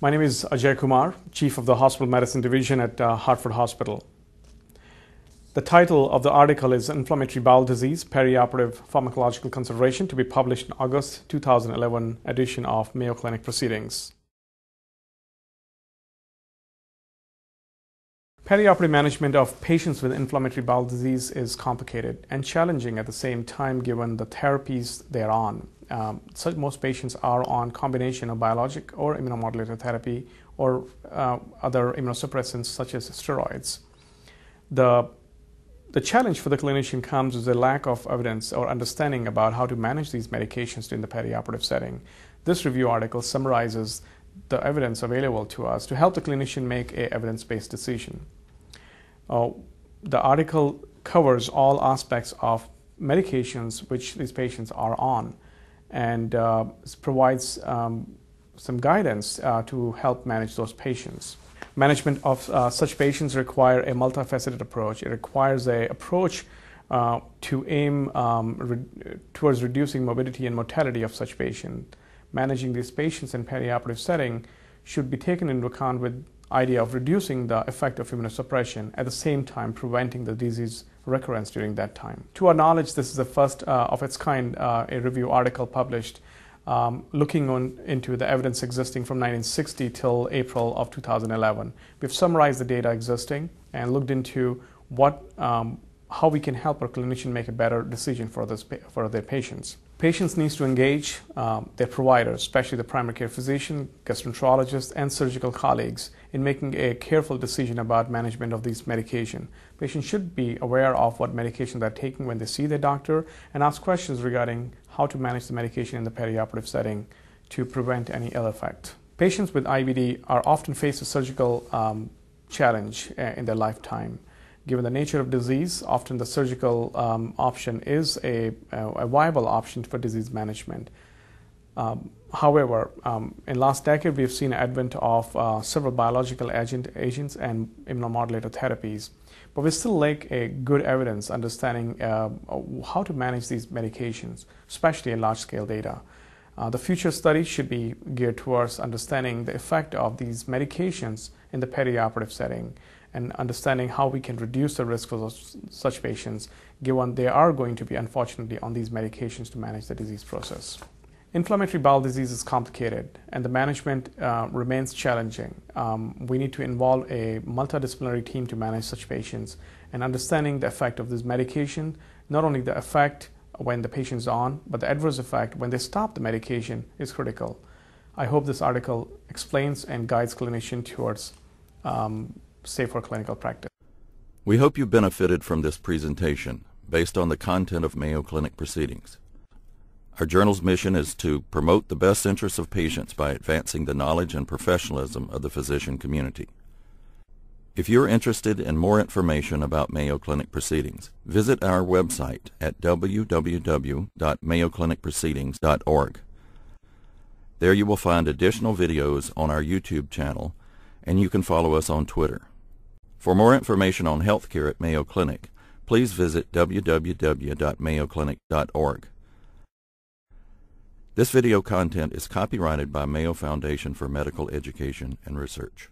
My name is Ajay Kumar, Chief of the Hospital Medicine Division at Hartford Hospital. The title of the article is Inflammatory Bowel Disease, Perioperative Pharmacological Consideration, to be published in August 2011 edition of Mayo Clinic Proceedings. Perioperative management of patients with inflammatory bowel disease is complicated and challenging at the same time given the therapies they are on. Most patients are on combination of biologic or immunomodulator therapy or other immunosuppressants such as steroids. The challenge for the clinician comes with a lack of evidence or understanding about how to manage these medications in the perioperative setting. This review article summarizes the evidence available to us to help the clinician make an evidence-based decision. The article covers all aspects of medications which these patients are on and provides some guidance to help manage those patients. Management of such patients require a multifaceted approach. It requires an approach to aim towards reducing morbidity and mortality of such patients. Managing these patients in perioperative setting should be taken into account with idea of reducing the effect of immunosuppression, at the same time preventing the disease recurrence during that time. To our knowledge, this is the first of its kind a review article published looking into the evidence existing from 1960 till April of 2011. We've summarized the data existing and looked into how we can help our clinician make a better decision for their patients. Patients need to engage their providers, especially the primary care physician, gastroenterologist, and surgical colleagues in making a careful decision about management of these medication. Patients should be aware of what medication they're taking when they see their doctor and ask questions regarding how to manage the medication in the perioperative setting to prevent any ill effect. Patients with IBD are often faced with surgical challenge in their lifetime. Given the nature of disease, often the surgical option is a viable option for disease management. However, in last decade, we have seen an advent of several biological agents and immunomodulator therapies, but we still lack a good evidence understanding how to manage these medications, especially in large-scale data. The future studies should be geared towards understanding the effect of these medications in the perioperative setting and understanding how we can reduce the risk for such patients, given they are going to be, unfortunately, on these medications to manage the disease process. Inflammatory bowel disease is complicated, and the management remains challenging. We need to involve a multidisciplinary team to manage such patients, and understanding the effect of this medication, not only the effect when the patient is on, but the adverse effect when they stop the medication is critical. I hope this article explains and guides clinicians towards safer clinical practice. We hope you benefited from this presentation based on the content of Mayo Clinic Proceedings. Our journal's mission is to promote the best interests of patients by advancing the knowledge and professionalism of the physician community. If you're interested in more information about Mayo Clinic Proceedings, visit our website at www.mayoclinicproceedings.org. There you will find additional videos on our YouTube channel, and you can follow us on Twitter. For more information on healthcare at Mayo Clinic, please visit www.mayoclinic.org. This video content is copyrighted by Mayo Foundation for Medical Education and Research.